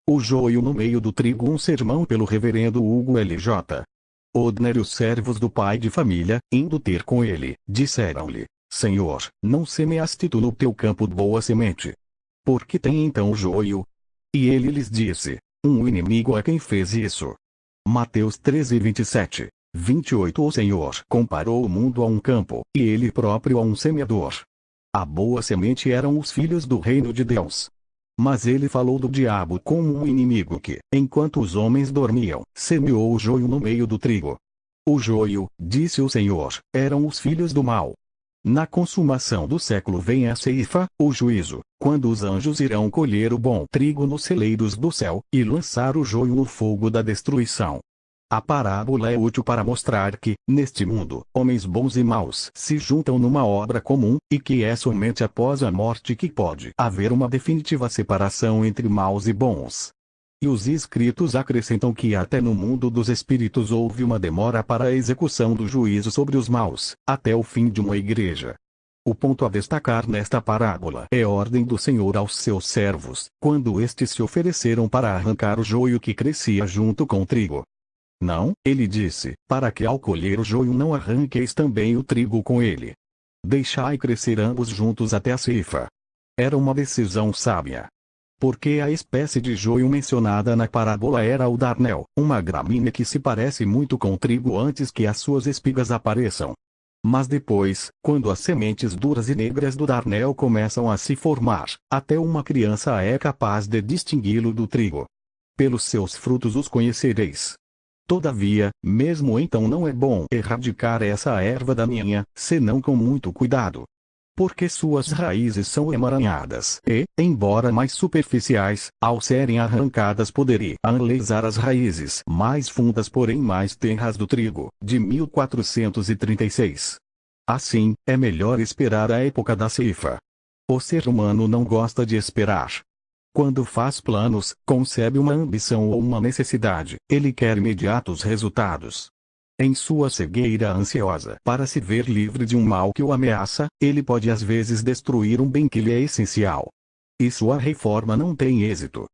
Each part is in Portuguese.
O joio no meio do trigo. Um sermão pelo reverendo Hugo L.J. Odner. E os servos do pai de família, indo ter com ele, disseram-lhe: Senhor, não semeaste tu no teu campo boa semente? Por que tem então o joio? E ele lhes disse: um inimigo é quem fez isso. Mateus 13:27, 28. O Senhor comparou o mundo a um campo, e ele próprio a um semeador. A boa semente eram os filhos do reino de Deus. Mas ele falou do diabo como um inimigo que, enquanto os homens dormiam, semeou o joio no meio do trigo. O joio, disse o Senhor, eram os filhos do mal. Na consumação do século vem a ceifa, o juízo, quando os anjos irão colher o bom trigo nos celeiros do céu, e lançar o joio no fogo da destruição. A parábola é útil para mostrar que, neste mundo, homens bons e maus se juntam numa obra comum, e que é somente após a morte que pode haver uma definitiva separação entre maus e bons. E os escritos acrescentam que até no mundo dos espíritos houve uma demora para a execução do juízo sobre os maus, até o fim de uma igreja. O ponto a destacar nesta parábola é a ordem do Senhor aos seus servos, quando estes se ofereceram para arrancar o joio que crescia junto com o trigo. Não, ele disse, para que ao colher o joio não arranqueis também o trigo com ele. Deixai crescer ambos juntos até a ceifa. Era uma decisão sábia. Porque a espécie de joio mencionada na parábola era o darnel, uma gramínea que se parece muito com o trigo antes que as suas espigas apareçam. Mas depois, quando as sementes duras e negras do darnel começam a se formar, até uma criança é capaz de distingui-lo do trigo. Pelos seus frutos os conhecereis. Todavia, mesmo então não é bom erradicar essa erva daninha, senão com muito cuidado. Porque suas raízes são emaranhadas e, embora mais superficiais, ao serem arrancadas poderiam lesar as raízes mais fundas porém mais tenras do trigo, de 1436. Assim, é melhor esperar a época da ceifa. O ser humano não gosta de esperar. Quando faz planos, concebe uma ambição ou uma necessidade, ele quer imediatos resultados. Em sua cegueira ansiosa para se ver livre de um mal que o ameaça, ele pode às vezes destruir um bem que lhe é essencial. E sua reforma não tem êxito.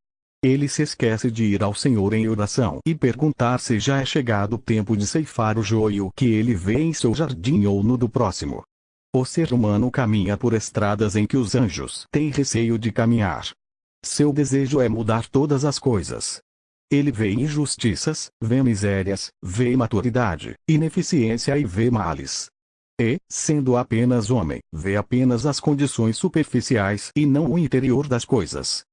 Ele se esquece de ir ao Senhor em oração e perguntar se já é chegado o tempo de ceifar o joio que ele vê em seu jardim ou no do próximo. O ser humano caminha por estradas em que os anjos têm receio de caminhar. Seu desejo é mudar todas as coisas. Ele vê injustiças, vê misérias, vê imaturidade, ineficiência e vê males. E, sendo apenas homem, vê apenas as condições superficiais e não o interior das coisas.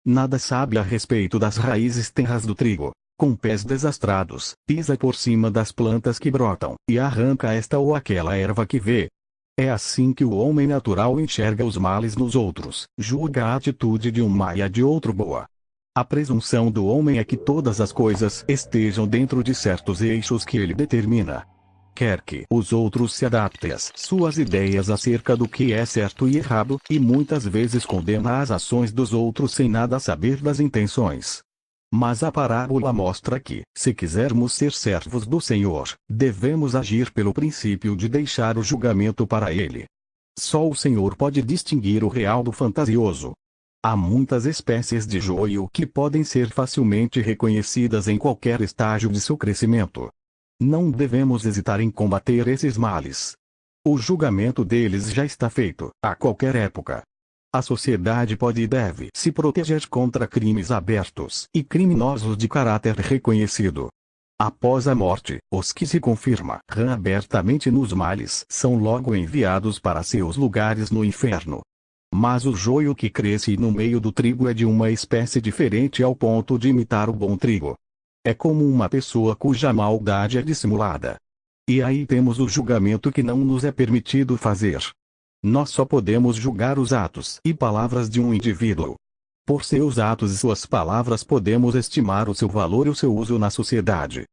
Nada sabe a respeito das raízes tenras do trigo. Com pés desastrados, pisa por cima das plantas que brotam, e arranca esta ou aquela erva que vê. É assim que o homem natural enxerga os males nos outros, julga a atitude de um e a de outro boa. A presunção do homem é que todas as coisas estejam dentro de certos eixos que ele determina. Quer que os outros se adaptem às suas ideias acerca do que é certo e errado, e muitas vezes condena as ações dos outros sem nada saber das intenções. Mas a parábola mostra que, se quisermos ser servos do Senhor, devemos agir pelo princípio de deixar o julgamento para Ele. Só o Senhor pode distinguir o real do fantasioso. Há muitas espécies de joio que podem ser facilmente reconhecidas em qualquer estágio de seu crescimento. Não devemos hesitar em combater esses males. O julgamento deles já está feito, a qualquer época. A sociedade pode e deve se proteger contra crimes abertos e criminosos de caráter reconhecido. Após a morte, os que se confirmam abertamente nos males são logo enviados para seus lugares no inferno. Mas o joio que cresce no meio do trigo é de uma espécie diferente ao ponto de imitar o bom trigo. É como uma pessoa cuja maldade é dissimulada. E aí temos o julgamento que não nos é permitido fazer. Nós só podemos julgar os atos e palavras de um indivíduo. Por seus atos e suas palavras podemos estimar o seu valor e o seu uso na sociedade.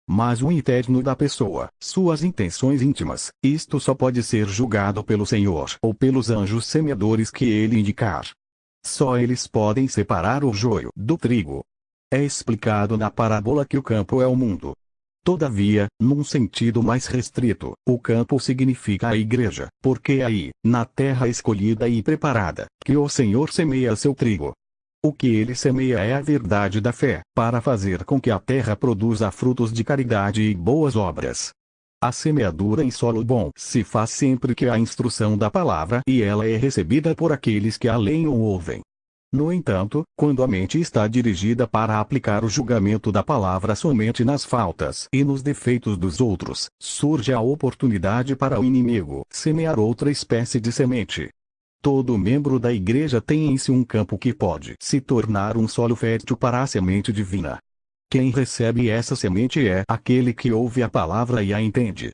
Mas o interno da pessoa, suas intenções íntimas, isto só pode ser julgado pelo Senhor ou pelos anjos semeadores que ele indicar. Só eles podem separar o joio do trigo. É explicado na parábola que o campo é o mundo. Todavia, num sentido mais restrito, o campo significa a igreja, porque é aí, na terra escolhida e preparada, que o Senhor semeia seu trigo. O que ele semeia é a verdade da fé, para fazer com que a terra produza frutos de caridade e boas obras. A semeadura em solo bom se faz sempre que há instrução da palavra e ela é recebida por aqueles que a leem ou ouvem. No entanto, quando a mente está dirigida para aplicar o julgamento da palavra somente nas faltas e nos defeitos dos outros, surge a oportunidade para o inimigo semear outra espécie de semente. Todo membro da igreja tem em si um campo que pode se tornar um solo fértil para a semente divina. Quem recebe essa semente é aquele que ouve a palavra e a entende.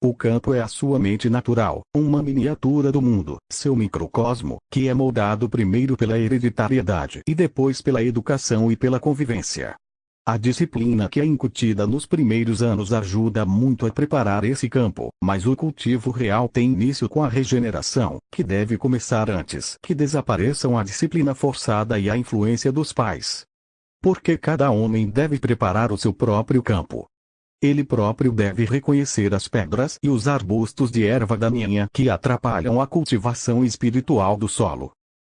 O campo é a sua mente natural, uma miniatura do mundo, seu microcosmo, que é moldado primeiro pela hereditariedade e depois pela educação e pela convivência. A disciplina que é incutida nos primeiros anos ajuda muito a preparar esse campo, mas o cultivo real tem início com a regeneração, que deve começar antes que desapareçam a disciplina forçada e a influência dos pais. Porque cada homem deve preparar o seu próprio campo. Ele próprio deve reconhecer as pedras e os arbustos de erva daninha que atrapalham a cultivação espiritual do solo.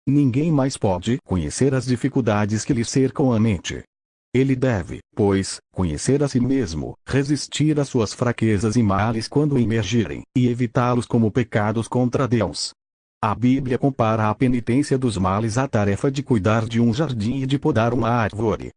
Ninguém mais pode conhecer as dificuldades que lhe cercam a mente. Ele deve, pois, conhecer a si mesmo, resistir às suas fraquezas e males quando emergirem, e evitá-los como pecados contra Deus. A Bíblia compara a penitência dos males à tarefa de cuidar de um jardim e de podar uma árvore.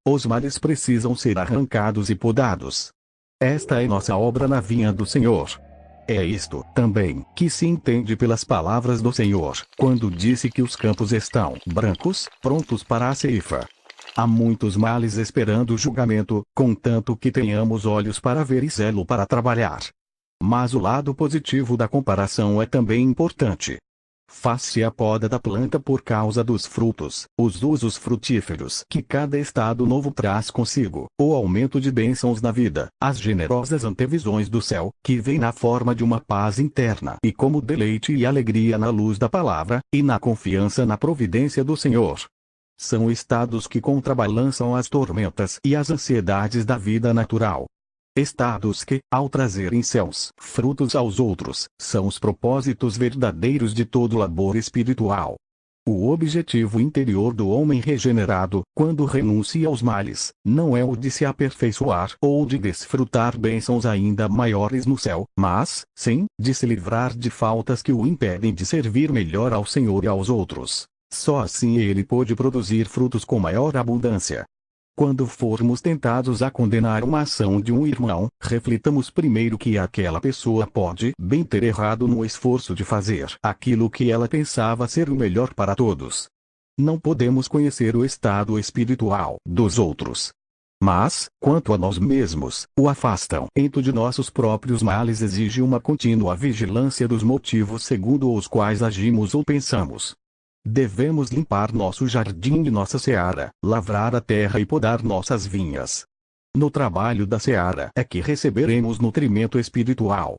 Os males precisam ser arrancados e podados. Esta é nossa obra na vinha do Senhor. É isto, também, que se entende pelas palavras do Senhor, quando disse que os campos estão brancos, prontos para a ceifa. Há muitos males esperando o julgamento, contanto que tenhamos olhos para ver e zelo para trabalhar. Mas o lado positivo da comparação é também importante. Faz-se a poda da planta por causa dos frutos, os usos frutíferos que cada estado novo traz consigo, o aumento de bênçãos na vida, as generosas antevisões do céu, que vem na forma de uma paz interna e como deleite e alegria na luz da palavra, e na confiança na providência do Senhor. São estados que contrabalançam as tormentas e as ansiedades da vida natural. Estados que, ao trazerem céus frutos aos outros, são os propósitos verdadeiros de todo labor espiritual. O objetivo interior do homem regenerado, quando renuncia aos males, não é o de se aperfeiçoar ou de desfrutar bênçãos ainda maiores no céu, mas, sim, de se livrar de faltas que o impedem de servir melhor ao Senhor e aos outros. Só assim ele pode produzir frutos com maior abundância. Quando formos tentados a condenar uma ação de um irmão, reflitamos primeiro que aquela pessoa pode bem ter errado no esforço de fazer aquilo que ela pensava ser o melhor para todos. Não podemos conhecer o estado espiritual dos outros. Mas, quanto a nós mesmos, o afastamento de nossos próprios males exige uma contínua vigilância dos motivos segundo os quais agimos ou pensamos. Devemos limpar nosso jardim e nossa seara, lavrar a terra e podar nossas vinhas. No trabalho da seara é que receberemos nutrimento espiritual.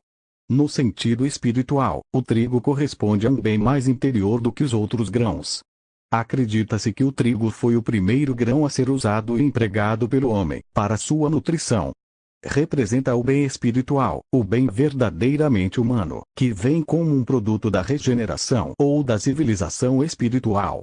No sentido espiritual, o trigo corresponde a um bem mais interior do que os outros grãos. Acredita-se que o trigo foi o primeiro grão a ser usado e empregado pelo homem, para sua nutrição. Representa o bem espiritual, o bem verdadeiramente humano, que vem como um produto da regeneração ou da civilização espiritual.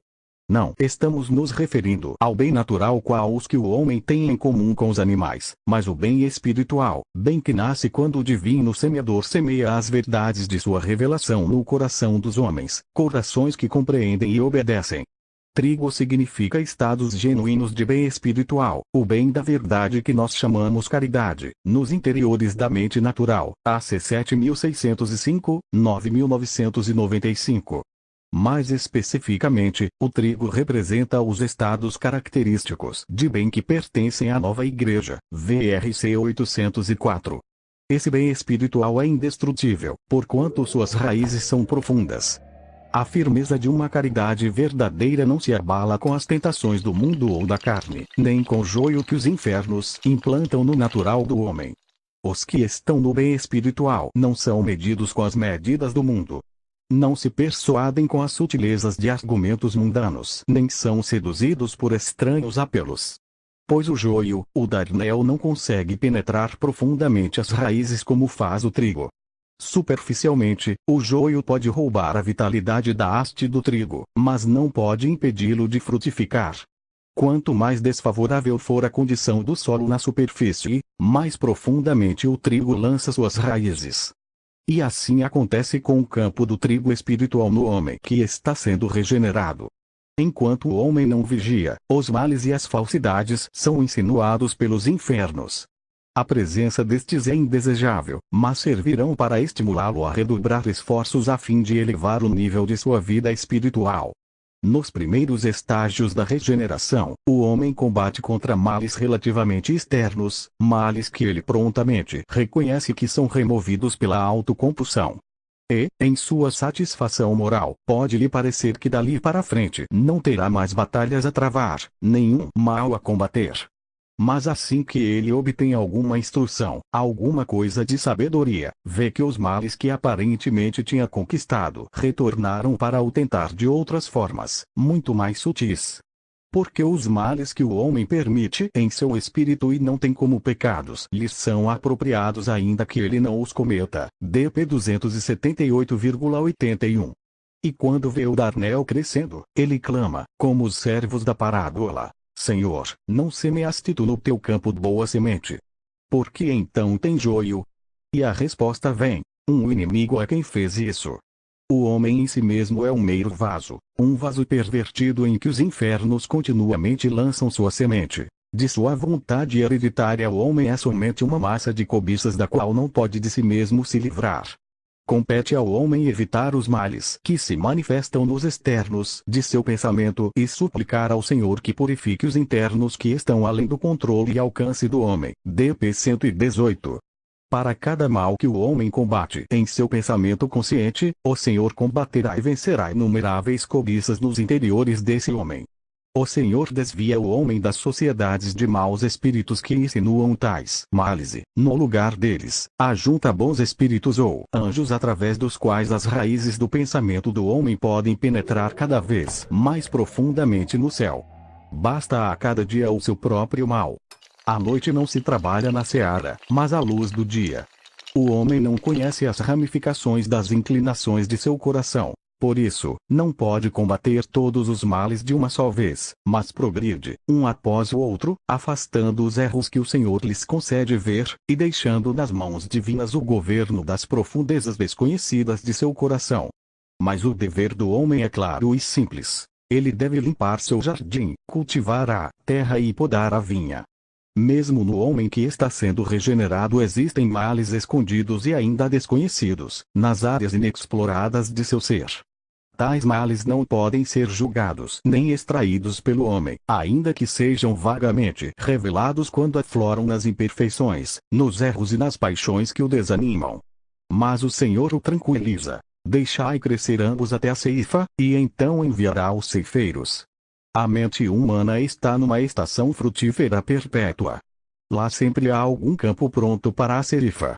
Não estamos nos referindo ao bem natural qual os que o homem tem em comum com os animais, mas o bem espiritual, bem que nasce quando o divino semeador semeia as verdades de sua revelação no coração dos homens, corações que compreendem e obedecem. Trigo significa estados genuínos de bem espiritual, o bem da verdade que nós chamamos caridade, nos interiores da mente natural, AC 7605, 9995. Mais especificamente, o trigo representa os estados característicos de bem que pertencem à nova igreja, VRC 804. Esse bem espiritual é indestrutível, porquanto suas raízes são profundas. A firmeza de uma caridade verdadeira não se abala com as tentações do mundo ou da carne, nem com o joio que os infernos implantam no natural do homem. Os que estão no bem espiritual não são medidos com as medidas do mundo. Não se persuadem com as sutilezas de argumentos mundanos, nem são seduzidos por estranhos apelos. Pois o joio, o darnel não consegue penetrar profundamente as raízes como faz o trigo. Superficialmente, o joio pode roubar a vitalidade da haste do trigo, mas não pode impedi-lo de frutificar. Quanto mais desfavorável for a condição do solo na superfície, mais profundamente o trigo lança suas raízes. E assim acontece com o campo do trigo espiritual no homem que está sendo regenerado. Enquanto o homem não vigia, os males e as falsidades são insinuados pelos infernos. A presença destes é indesejável, mas servirão para estimulá-lo a redobrar esforços a fim de elevar o nível de sua vida espiritual. Nos primeiros estágios da regeneração, o homem combate contra males relativamente externos, males que ele prontamente reconhece que são removidos pela autocompulsão. E, em sua satisfação moral, pode-lhe parecer que dali para frente não terá mais batalhas a travar, nenhum mal a combater. Mas assim que ele obtém alguma instrução, alguma coisa de sabedoria, vê que os males que aparentemente tinha conquistado retornaram para o tentar de outras formas, muito mais sutis. Porque os males que o homem permite em seu espírito e não tem como pecados lhes são apropriados ainda que ele não os cometa. DP 278,81. E quando vê o darnel crescendo, ele clama, como os servos da parábola: Senhor, não semeaste tu no teu campo boa semente? Por que então tem joio? E a resposta vem: um inimigo é quem fez isso. O homem em si mesmo é um mero vaso, um vaso pervertido em que os infernos continuamente lançam sua semente. De sua vontade hereditária o homem é somente uma massa de cobiças da qual não pode de si mesmo se livrar. Compete ao homem evitar os males que se manifestam nos externos de seu pensamento e suplicar ao Senhor que purifique os internos que estão além do controle e alcance do homem. DP 118. Para cada mal que o homem combate em seu pensamento consciente, o Senhor combaterá e vencerá inumeráveis cobiças nos interiores desse homem. O Senhor desvia o homem das sociedades de maus espíritos que insinuam tais males e, no lugar deles, ajunta bons espíritos ou anjos através dos quais as raízes do pensamento do homem podem penetrar cada vez mais profundamente no céu. Basta a cada dia o seu próprio mal. À noite não se trabalha na seara, mas à luz do dia. O homem não conhece as ramificações das inclinações de seu coração. Por isso, não pode combater todos os males de uma só vez, mas progride, um após o outro, afastando os erros que o Senhor lhes concede ver, e deixando nas mãos divinas o governo das profundezas desconhecidas de seu coração. Mas o dever do homem é claro e simples. Ele deve limpar seu jardim, cultivar a terra e podar a vinha. Mesmo no homem que está sendo regenerado existem males escondidos e ainda desconhecidos, nas áreas inexploradas de seu ser. Tais males não podem ser julgados nem extraídos pelo homem, ainda que sejam vagamente revelados quando afloram nas imperfeições, nos erros e nas paixões que o desanimam. Mas o Senhor o tranquiliza. Deixai crescer ambos até a ceifa, e então enviará os ceifeiros. A mente humana está numa estação frutífera perpétua. Lá sempre há algum campo pronto para a ceifa.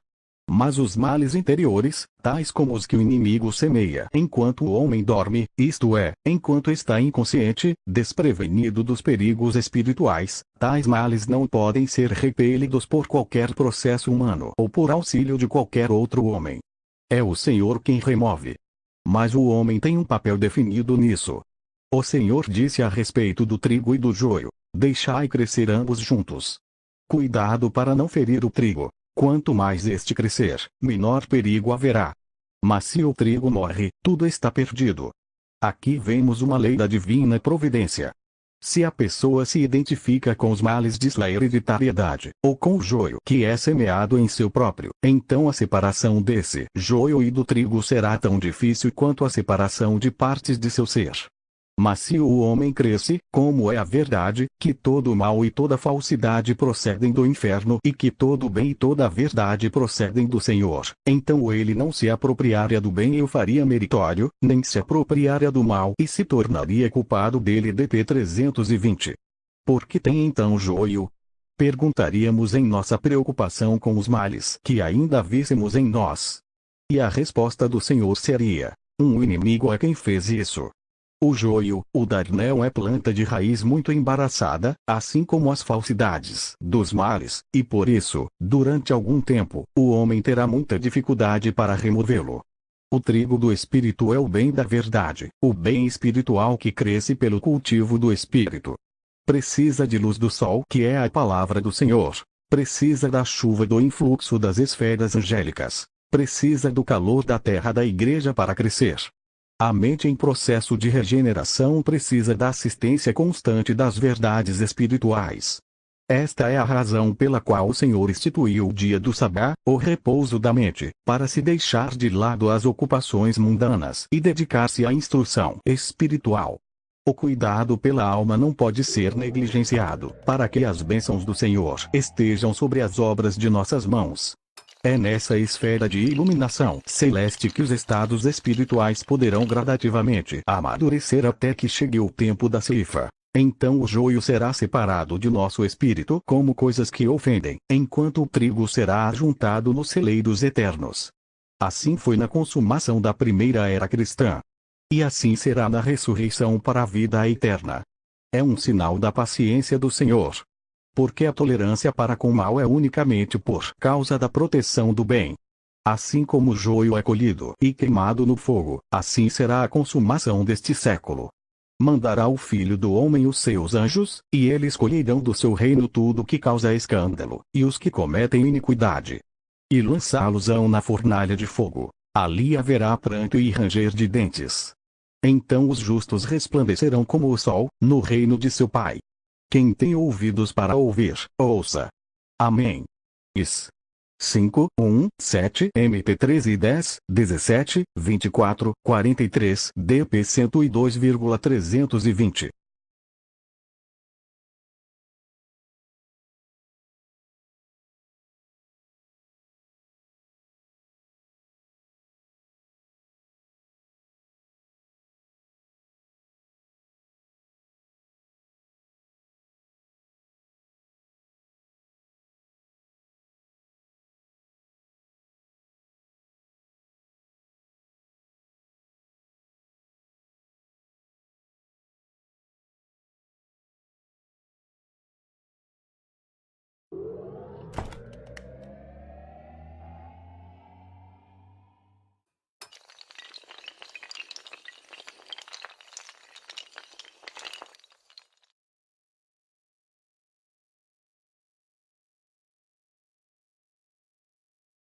Mas os males interiores, tais como os que o inimigo semeia enquanto o homem dorme, isto é, enquanto está inconsciente, desprevenido dos perigos espirituais, tais males não podem ser repelidos por qualquer processo humano ou por auxílio de qualquer outro homem. É o Senhor quem remove. Mas o homem tem um papel definido nisso. O Senhor disse a respeito do trigo e do joio: deixai crescer ambos juntos. Cuidado para não ferir o trigo. Quanto mais este crescer, menor perigo haverá. Mas se o trigo morre, tudo está perdido. Aqui vemos uma lei da divina providência. Se a pessoa se identifica com os males de sua hereditariedade, ou com o joio que é semeado em seu próprio, então a separação desse joio e do trigo será tão difícil quanto a separação de partes de seu ser. Mas se o homem cresce, como é a verdade, que todo o mal e toda falsidade procedem do inferno e que todo o bem e toda a verdade procedem do Senhor, então ele não se apropriaria do bem e o faria meritório, nem se apropriaria do mal e se tornaria culpado dele. DP 320. Por que tem então joio? Perguntaríamos em nossa preocupação com os males que ainda víssemos em nós. E a resposta do Senhor seria: um inimigo é quem fez isso. O joio, o darnel é planta de raiz muito embaraçada, assim como as falsidades dos males, e por isso, durante algum tempo, o homem terá muita dificuldade para removê-lo. O trigo do Espírito é o bem da verdade, o bem espiritual que cresce pelo cultivo do Espírito. Precisa de luz do sol, que é a palavra do Senhor. Precisa da chuva do influxo das esferas angélicas. Precisa do calor da terra da igreja para crescer. A mente em processo de regeneração precisa da assistência constante das verdades espirituais. Esta é a razão pela qual o Senhor instituiu o dia do Sabá, o repouso da mente, para se deixar de lado as ocupações mundanas e dedicar-se à instrução espiritual. O cuidado pela alma não pode ser negligenciado, para que as bênçãos do Senhor estejam sobre as obras de nossas mãos. É nessa esfera de iluminação celeste que os estados espirituais poderão gradativamente amadurecer até que chegue o tempo da ceifa. Então o joio será separado de nosso espírito como coisas que ofendem, enquanto o trigo será ajuntado nos celeiros eternos. Assim foi na consumação da primeira era cristã. E assim será na ressurreição para a vida eterna. É um sinal da paciência do Senhor. Porque a tolerância para com o mal é unicamente por causa da proteção do bem. Assim como o joio é colhido e queimado no fogo, assim será a consumação deste século. Mandará o Filho do Homem os seus anjos, e eles colherão do seu reino tudo que causa escândalo, e os que cometem iniquidade. E lançá-los-ão na fornalha de fogo. Ali haverá pranto e ranger de dentes. Então os justos resplandecerão como o sol, no reino de seu Pai. Quem tem ouvidos para ouvir, ouça. Amém. Is. 5, 1, 7, MP3 e 10, 17, 24, 43, DP 102,320.